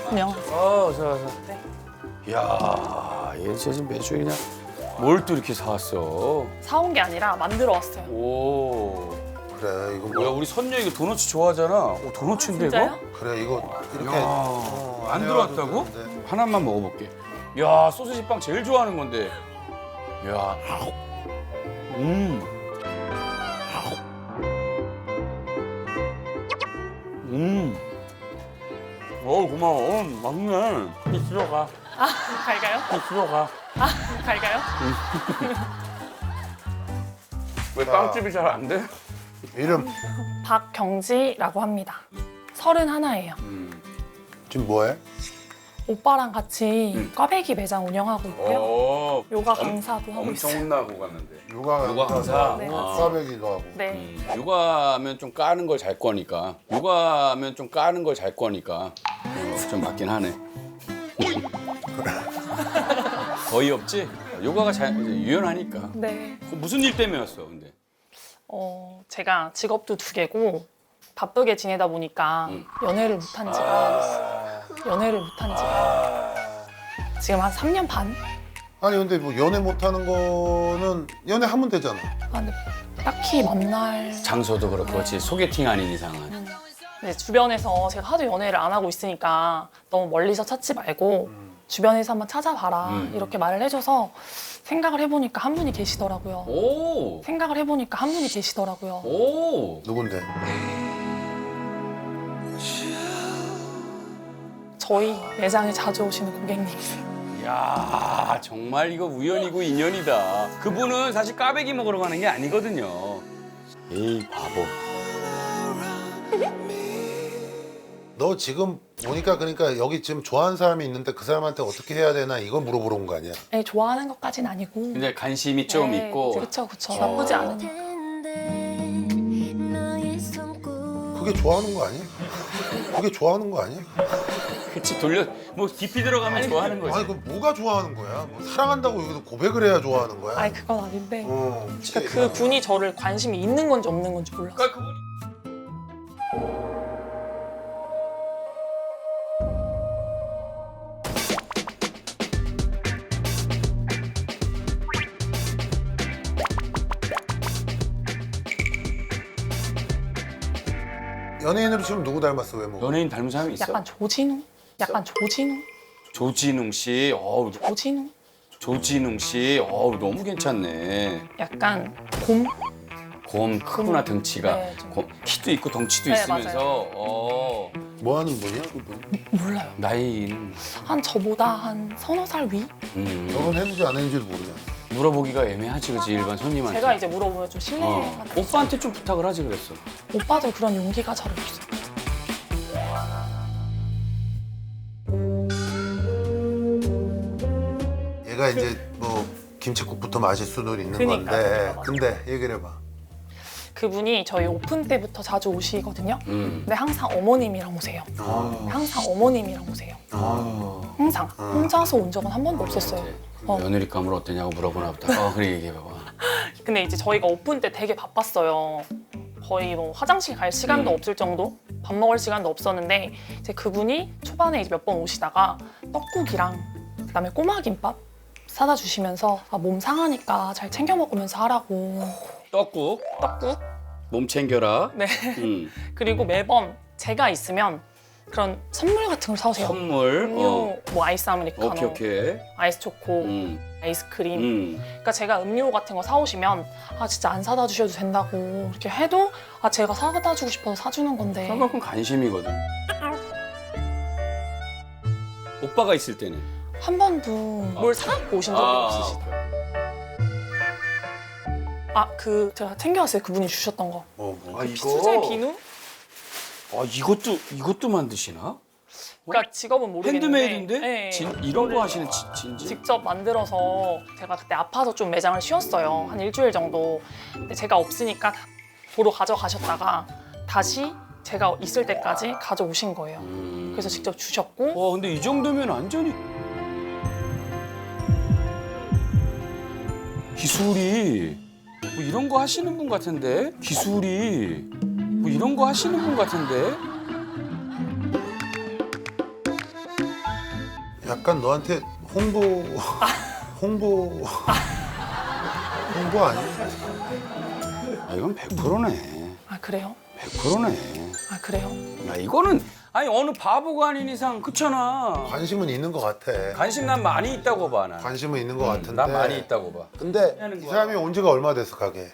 안녕하세요. 어서. 네. 이야, 얘 진짜 매주 그냥 뭘 또 이렇게 사왔어? 사온 게 아니라 만들어 왔어요. 오. 그래 이거 뭐야, 뭐 우리 선녀 이거 도넛 좋아하잖아. 오, 도넛인데 진짜요? 이거? 그래 이거 이렇게 야, 안 들어왔다고? 되는데. 하나만 먹어볼게. 야, 소시지 빵 제일 좋아하는 건데. 야, 음. 고마워. 맛있네. 이 들어가. 아, 갈까요? 이 들어가. 아, 갈까요? 왜 빵집이 잘 안 돼? 이름 박경지라고 합니다. 31이에요. 지금 뭐해? 오빠랑 같이 꽈배기 매장 운영하고 있고요. 요가 강사도 하고 엄청 있어요. 혼나고 갔는데. 요가 강사? 네. 꽈배기도 하고. 네. 요가하면 좀 까는 걸 잘 거니까. 요가하면 좀 까는 걸 잘 거니까. 좀 맞긴 하네. 거의 없지? 요가가 잘 유연하니까. 네. 무슨 일 때문에였어, 근데? 제가 직업도 2개고 바쁘게 지내다 보니까 연애를 못한 지가 지금 한 3년 반? 아니 근데 뭐 연애 못하는 거는 연애하면 되잖아. 아, 근데 딱히 만날 장소도 그렇고, 그렇지. 소개팅 아닌 이상은. 네, 주변에서 제가 하도 연애를 안 하고 있으니까 너무 멀리서 찾지 말고 주변에서 한번 찾아봐라 이렇게 말을 해줘서 생각을 해보니까 한 분이 계시더라고요. 오! 생각을 해보니까 한 분이 계시더라고요. 오! 누군데? 저희 매장에 자주 오시는 고객님이세요. 야, 정말 이거 우연이고 인연이다. 그분은 사실 까베기 먹으러 가는 게 아니거든요. 에이, 바보. 너 지금 보니까 그러니까 여기 지금 좋아하는 사람이 있는데 그 사람한테 어떻게 해야 되나 이거 물어보러 온 거 아니야? 네, 좋아하는 것까진 아니고. 근데 관심이 좀 네, 있고. 그쵸. 나쁘지 않으니까. 그게 좋아하는 거 아니야? 그게 좋아하는 거 아니야? 그치, 뭐 깊이 들어가면 좋아하는 거지. 아니 그 뭐가 좋아하는 거야? 뭐 사랑한다고 여기서 고백을 해야 좋아하는 거야? 아니, 그건 아닌데. 그러니까 그러니까 그 분이 저를 관심이 있는 건지 없는 건지 몰랐어요. 그러니까 그분이 연예인으로 지금 누구 닮았어 외모? 연예인 닮은 사람이 있어? 약간 조진웅? 조진웅 씨, 조진웅 씨, 너무 괜찮네. 약간 곰? 곰 크구나 덩치가. 네, 좀. 키도 있고 덩치도 네, 있으면서 뭐 하는 분이야 그분? 몰라요. 나이는 한 저보다 한 서너 살 위? 결혼했는지 안 했는지도 모르냐? 물어보기가 애매하지, 그치, 일반 손님한테. 제가 이제 물어보면 좀 실례가 오빠한테 좀 부탁을 하지 그랬어. 오빠도 그런 용기가 잘 없어요. 얘가 이제 뭐 김치국부터 마실 수도 있는 그러니까요. 건데 근데 얘기를 해봐. 그분이 저희 오픈 때부터 자주 오시거든요. 음. 근데 항상 어머님이랑 오세요. 항상 어머님이랑 오세요. 항상. 혼자서 온 적은 한 번도 없었어요. 며느리감을 어떠냐고 물어보나 보다. 그래, 얘기해봐봐. 근데 이제 저희가 오픈 때 되게 바빴어요. 거의 뭐 화장실 갈 시간도 없을 정도? 밥 먹을 시간도 없었는데 이제 그분이 초반에 이제 몇 번 오시다가 떡국이랑 그다음에 꼬마김밥 사다 주시면서 몸 상하니까 잘 챙겨 먹으면서 하라고. 떡국, 몸 챙겨라. 네. 음. 그리고 매번 제가 있으면 그런 선물 같은 걸 사오세요. 선물. 음료, 뭐 아이스 아메리카노, 오케이. 아이스 초코, 아이스크림. 그러니까 제가 음료 같은 거 사오시면 진짜 안 사다 주셔도 된다고 이렇게 해도 제가 사다 주고 싶어서 사주는 건데. 그만큼 관심이거든. 오빠가 있을 때는. 한 번도 뭘 사갖고 오신 적이 없으시죠? 제가 챙겨왔어요. 그분이 주셨던 거. 뭐. 수제 비누? 이것도 만드시나? 그러니까 직업은 모르겠는데. 핸드메이드인데? 네. 이런 거 하시는 진지? 직접 만들어서 제가 그때 아파서 좀 매장을 쉬었어요. 한 일주일 정도. 근데 제가 없으니까 도로 가져가셨다가 다시 제가 있을 때까지 가져오신 거예요. 그래서 직접 주셨고. 근데 이 정도면 완전히 기술이 뭐 이런 거 하시는 분 같은데? 기술이 뭐 이런 거 하시는 분 같은데? 약간 너한테 홍보 아니야? 아, 이건 100%네. 아 그래요? 100%네. 아 그래요? 야, 이거는 아니 어느 바보가 아닌 이상 그렇잖아. 관심은 있는 것 같아. 관심 난 많이 있다고 봐, 난. 관심은 있는 것 같은데. 난 많이 있다고 봐. 근데 하는 이 거야. 사람이 온 지가 얼마 됐어 가게?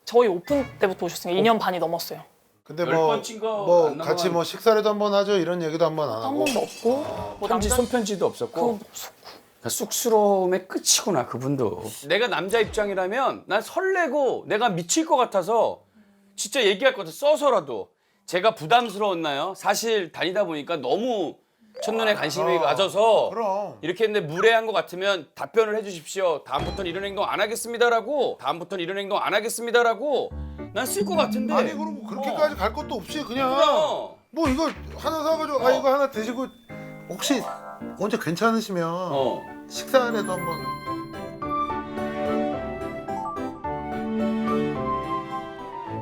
저희 오픈 때부터 오셨으니까 2년 반이 넘었어요. 근데 열 뭐, 번째인 거 뭐 안 같이 넘어가는- 뭐 식사라도 한번 하죠 이런 얘기도 한번 안 한 하고. 번도 없고 뭐 편지 남자 손편지도 없었고. 그건 없었고. 그러니까 쑥스러움의 끝이구나 그분도. 내가 남자 입장이라면 난 설레고 내가 미칠 것 같아서 진짜 얘기할 것 같아 써서라도. 제가 부담스러웠나요? 사실 다니다 보니까 너무 첫눈에 관심이 가져서 그럼. 이렇게 했는데 무례한 것 같으면 답변을 해주십시오. 다음부터는 이런 행동 안 하겠습니다라고. 다음부터는 이런 행동 안 하겠습니다라고. 난 쓸 것 같은데. 아니 그럼 그렇게까지 갈 것도 없이 그냥 그럼. 뭐 이거 하나 사가지고 아 이거 하나 드시고 혹시 언제 괜찮으시면 식사라도 한번.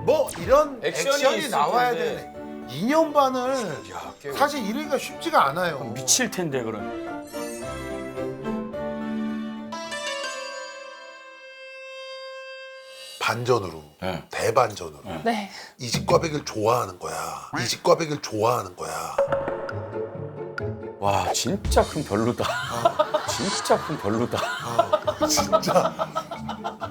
뭐 이런 액션이 액션이 있을 나와야 텐데. 되네. 2년 반을 야, 깨 사실 이러기가 쉽지가 않아요. 미칠 텐데 그럼. 반전으로 네. 대반전으로 네. 이 집 꽈배기를 좋아하는 거야. 이 집 꽈배기를 좋아하는 거야. 와 진짜 큰 별로다. 진짜 큰 별로다. 진짜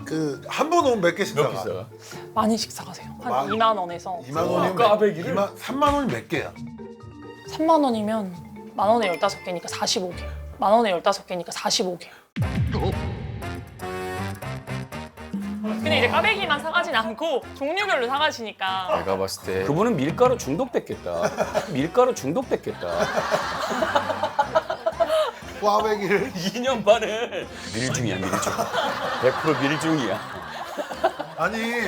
그 한 번 오면 몇 개씩 몇 사가? 비싸? 많이씩 사가세요. 한 만- 2만 원에서 2만 원이면 꽈배기를? 3만 원이 몇 개야? 3만 원이면 만 원에 15개니까 45개. 만 원에 15개니까 45개. 근데 이제 꽈배기만 사가진 않고 종류별로 사가시니까 내가 봤을 때 그분은 밀가루 중독됐겠다. 밀가루 중독됐겠다. 꽈배기를 2년 반을 밀중이야 밀중. 100% 밀중이야. 아니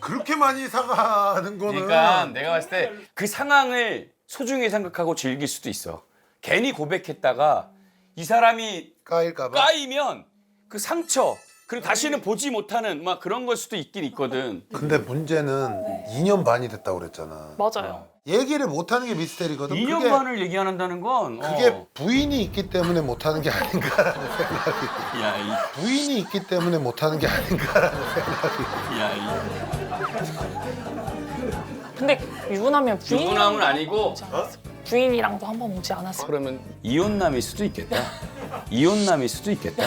그렇게 많이 사가는 거는 그러니까 내가 봤을 때 그 상황을 소중히 생각하고 즐길 수도 있어. 괜히 고백했다가 이 사람이 까일까봐. 까이면 그 상처 그리고 다시는 보지 못하는 막 그런 걸 수도 있긴 있거든. 근데 문제는 2년 반이 됐다고 그랬잖아. 맞아요. 얘기를 못하는 게 미스테리거든. 2년 그게, 반을 얘기 안 한다는 건 그게 부인이 있기 때문에 못하는 게 아닌가라는 생각이. 야, 이, 부인이 있기 때문에 못하는 게 아닌가라는 생각이. 야, 이. 근데 유부남이면 부인 유부남은 아니고 부인이랑도 한 번 오지 않았어요. 그러면 이혼남일 수도 있겠다. 이혼남일 수도 있겠다.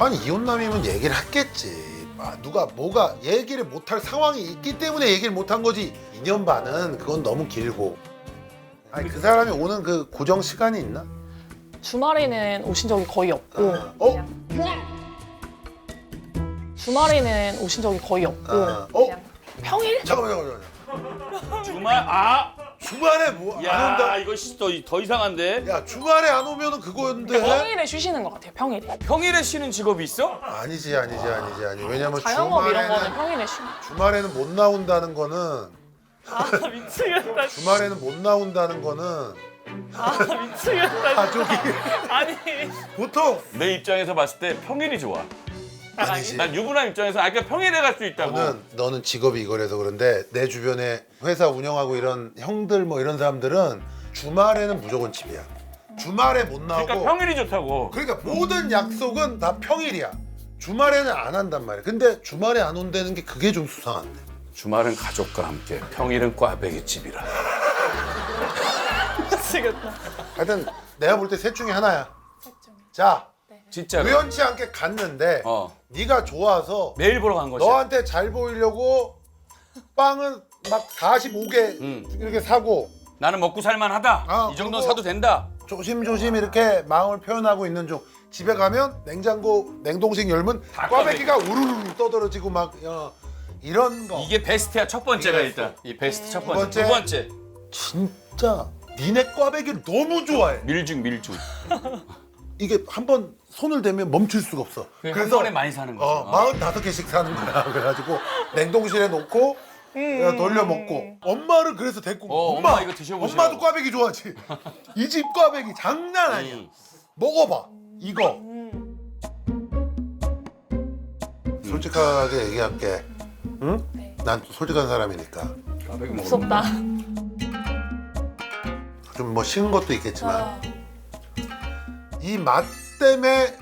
아니 이혼남이면 얘기를 했겠지. 아, 누가 뭐가 얘기를 못할 상황이 있기 때문에 얘기를 못한 거지. 2년 반은 그건 너무 길고. 아니 그 사람이 오는 그 고정 시간이 있나? 주말에는 오신 적이 거의 없고 어? 주말에는 오신 적이 거의 없고 어? 그냥 평일? 잠깐만. 주말 주말에 뭐 안 야, 온다? 이거 더 이상한데. 야 주말에 안 오면은 그거인데. 평일에 쉬시는 것 같아요. 평일에. 평일에 쉬는 직업이 있어? 아니지. 왜냐면 자영업 이런 거는 주말에는 평일에 쉬고. 주말에는 못 나온다는 거는 아 미치겠다. 주말에는 못 나온다는 거는 아 미치겠다. 가족이 아니. 보통 내 입장에서 봤을 때 평일이 좋아. 아니지. 난 유부남 입장에서 그러니까 평일에 갈 수 있다고. 너는 직업이 이거라서 그런데 내 주변에 회사 운영하고 이런 형들 뭐 이런 사람들은 주말에는 무조건 집이야. 주말에 못 나오고. 그러니까 평일이 좋다고. 그러니까 모든 약속은 다 평일이야. 주말에는 안 한단 말이야. 근데 주말에 안 온다는 게 그게 좀 수상한데. 주말은 가족과 함께, 평일은 꽈배기 집이라. 미치겠다. 하여튼 내가 볼 때 셋 중에 하나야. 자, 진짜로. 우연치 않게 갔는데 네가 좋아서 매일 보러 간 것이야. 너한테 잘 보이려고 빵은 막 45개 이렇게 사고 나는 먹고 살만하다. 아, 이 정도는 그리고- 사도 된다. 조심조심 이렇게 마음을 표현하고 있는 중. 집에 가면 냉장고 냉동식 열면 다 꽈배기가 우르르 떠들어지고 막 이런 거. 이게 베스트야. 첫 번째가 이랬어. 일단. 이 베스트 첫 두 번째. 번째. 두 번째. 진짜 니네 꽈배기를 너무 좋아해. 밀중. 이게 한 번 손을 대면 멈출 수가 없어. 한 번에 많이 사는 거죠. 45개씩 사는 거야. 그래가지고 냉동실에 놓고 돌려 먹고. 엄마를 그래서 데리고 엄마 이거 드셔보시라고. 엄마도 꽈배기 좋아하지. 이 집 꽈배기 장난 아니야. 먹어봐. 이거. 솔직하게 얘기할게. 응? 네. 난 또 솔직한 사람이니까. 까베기 먹어. 무섭다. 좀 뭐 식은 것도 있겠지만 아, 이 맛 때문에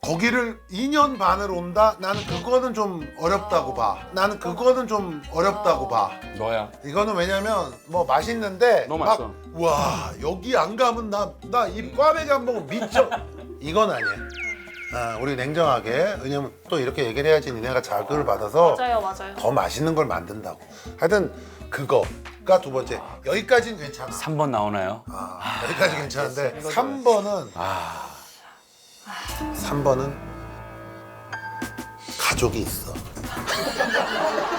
거기를 2년 반을 온다? 나는 그거는 좀 어렵다고 봐. 나는 그거는 좀 어렵다고 봐. 너야. 이거는 왜냐면 뭐 맛있는데 너무 막 맛있어. 와 여기 안 가면 나 이 꽈배기 안 먹으면 미쳐. 이건 아니야. 아, 우리 냉정하게 왜냐면 또 이렇게 얘기를 해야지 니네가 자극을 받아서 맞아요, 맞아요. 더 맛있는 걸 만든다고. 하여튼 그거가 두 번째. 여기까지는 괜찮아. 3번 나오나요? 아, 여기까지 괜찮은데 3번은 아. 3번은 가족이 있어.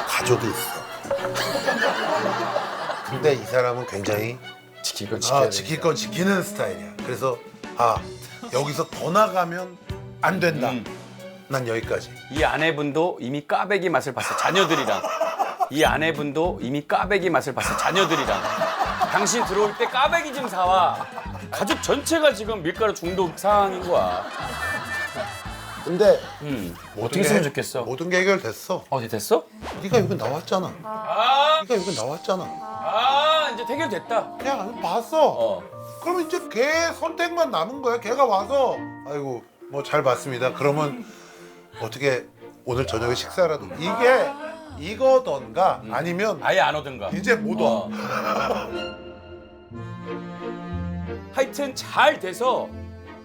가족이 있어. 근데 이 사람은 굉장히 지킬 건 지켜야 돼. 지킬 건 지키는 스타일이야. 그래서 여기서 더 나가면 안 된다. 난 여기까지. 이 아내분도 이미 까베기 맛을 봤어. 자녀들이랑. 이 아내분도 이미 까베기 맛을 봤어. 자녀들이랑. 당신 들어올 때 까베기 좀 사와. 가족 전체가 지금 밀가루 중독 상황인 거야. 근데 어떻게 했으면 좋겠어? 모든 게 해결됐어. 어디 됐어? 네가 여기 나왔잖아. 네가 여기 나왔잖아. 이제 해결됐다. 그냥 봤어. 그러면 이제 걔 선택만 남은 거야. 걔가 와서 아이고 뭐 잘 봤습니다. 그러면 어떻게 오늘 저녁에 식사라도 이게 이거던가 아니면 아예 안 오든가. 이제 못 와. 하여튼 잘 돼서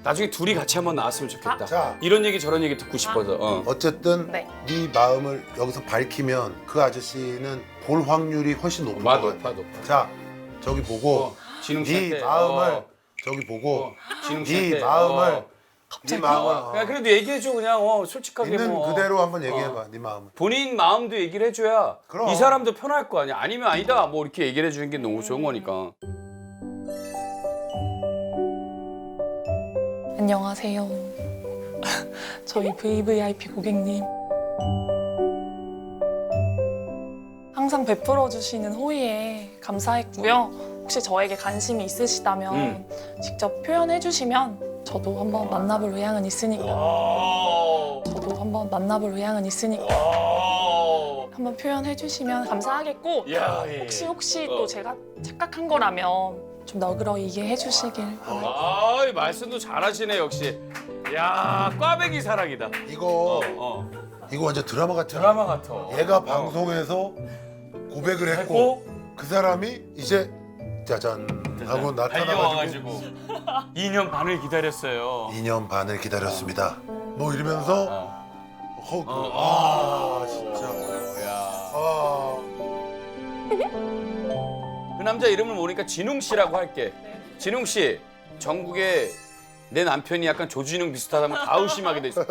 나중에 둘이 같이 한번 나왔으면 좋겠다. 자. 이런 얘기 저런 얘기 듣고 싶어서. 어쨌든 네. 네 마음을 여기서 밝히면 그 아저씨는 볼 확률이 훨씬 높은 것 같아. 높아. 자 저기 보고 진웅 네 씨한테. 마음을 저기 보고 진웅 네 씨한테. 마음을 네 그냥 마음을 그래도 얘기해줘 그냥 솔직하게 있는 뭐. 그대로 한번 얘기해봐. 네 마음을. 본인 마음도 얘기를 해줘야 그럼. 이 사람도 편할 거 아니야. 아니면 아니다 뭐 이렇게 얘기를 해주는 게 너무 좋은 거니까. 안녕하세요. 저희 VVIP 고객님. 항상 베풀어 주시는 호의에 감사했고요. 혹시 저에게 관심이 있으시다면 직접 표현해 주시면 저도 한번 만나볼 의향은 있으니까. 저도 한번 만나볼 의향은 있으니까. 한번 표현해 주시면 감사하겠고 혹시 또 제가 착각한 거라면 좀 너그러이 이해해 주시길 바랄게요. 말씀도 잘하시네 역시. 야 꽈배기 사랑이다. 이거 완전 드라마 같잖아. 드라마 같아. 얘가 방송에서 고백을 했고 그 사람이 이제 짜잔 하고 나타나가지고 달려와가지고 2년 반을 기다렸어요. 2년 반을 기다렸습니다. 뭐 이러면서 진짜 그 남자 이름을 모르니까 진웅 씨라고 할게. 진웅 씨, 전국에 내 남편이 약간 조진웅 비슷하다면 다 의심하게 돼 있어.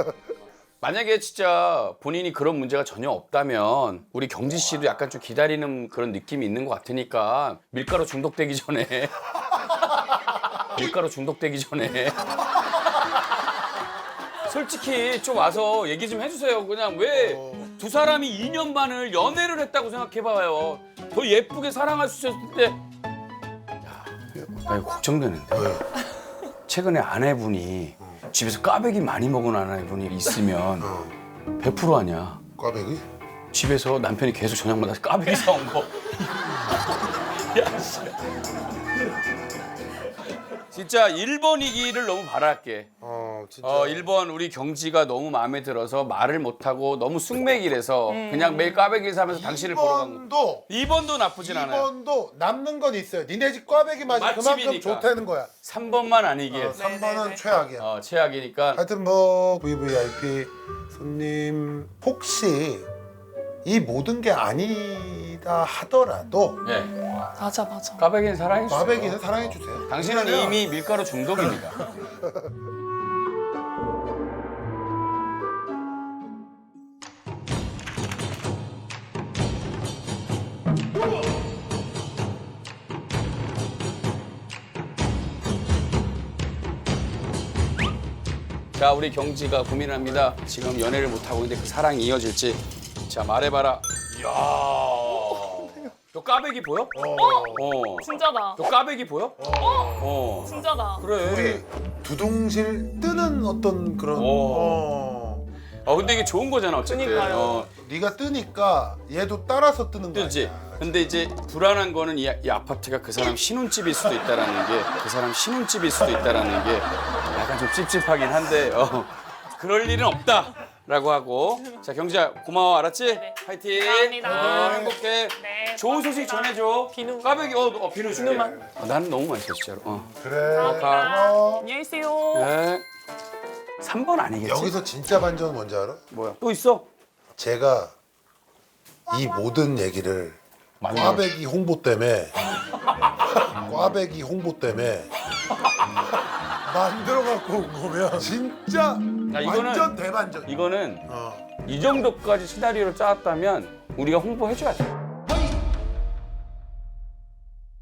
만약에 진짜 본인이 그런 문제가 전혀 없다면 우리 경지 씨도 약간 좀 기다리는 그런 느낌이 있는 것 같으니까 밀가루 중독되기 전에 솔직히 좀 와서 얘기 좀 해주세요. 그냥 왜 두 사람이 2년 반을 연애를 했다고 생각해봐요. 더 예쁘게 사랑할 수 있었을 때. 야, 나 이거 걱정되는데. 왜? 최근에 아내분이 집에서 까베기 많이 먹은 아내분이 있으면 100% 아니야. 꽈배기? 집에서 남편이 계속 저녁마다 까베기 사온 거. 야, 씨. 진짜 1번이기를 너무 바랄게. 진짜 1번 우리 경지가 너무 마음에 들어서 말을 못하고 너무 숙맥이라서 그냥 매일 까베기 사면서 당신을 보러 간 거. 2번도 나쁘진 않아요. 2번도 남는 건 있어요. 니네 집 꽈배기 맛이 그만큼 맛집이니까. 좋다는 거야. 3번만 아니길. 3번은 최악이야. 최악이니까. 하여튼 뭐 VVIP 손님 혹시 이 모든 게 아니다 하더라도 네. 맞아. 까베기는 사랑해 주세요. 꽈배기는 사랑해 주세요. 당신은 왜냐면 이미 밀가루 중독입니다. 자, 우리 경지가 고민합니다. 지금 연애를 못하고 있는데 그 사랑이 이어질지. 자, 말해봐라. 이야. 너 까베기 보여? 진짜다. 너 까베기 보여? 진짜다. 그래. 우리 두둥실 뜨는 어떤 그런 근데 이게 좋은 거잖아 어쨌든. 그러니까요. 네가 뜨니까 얘도 따라서 뜨는 거 그렇지. 아니야. 근데 이제 불안한 거는 이 아파트가 그 사람 신혼집일 수도 있다라는 게 약간 좀 찝찝하긴 한데 그럴 일은 없다라고 하고. 자 경지야 고마워 알았지? 네. 파이팅. 감사합니다. 행복해. 네, 좋은 소식 고맙습니다. 전해줘. 비누. 까베기 비누 줄게. 비누만. 나는 너무 맛있어 진짜로. 그래. 감사합니다. 고마워. 안녕히 계세요. 네. 3번 아니겠지? 여기서 진짜 반전 뭔지 알아? 뭐야? 또 있어? 제가 이 모든 얘기를 꽈배기 홍보 때문에 만들어 갖고 온 거면 진짜 야, 이거는- 완전 대반전. 이거는 어. 이 정도까지 시나리오를 짜왔다면 우리가 홍보해줘야 돼.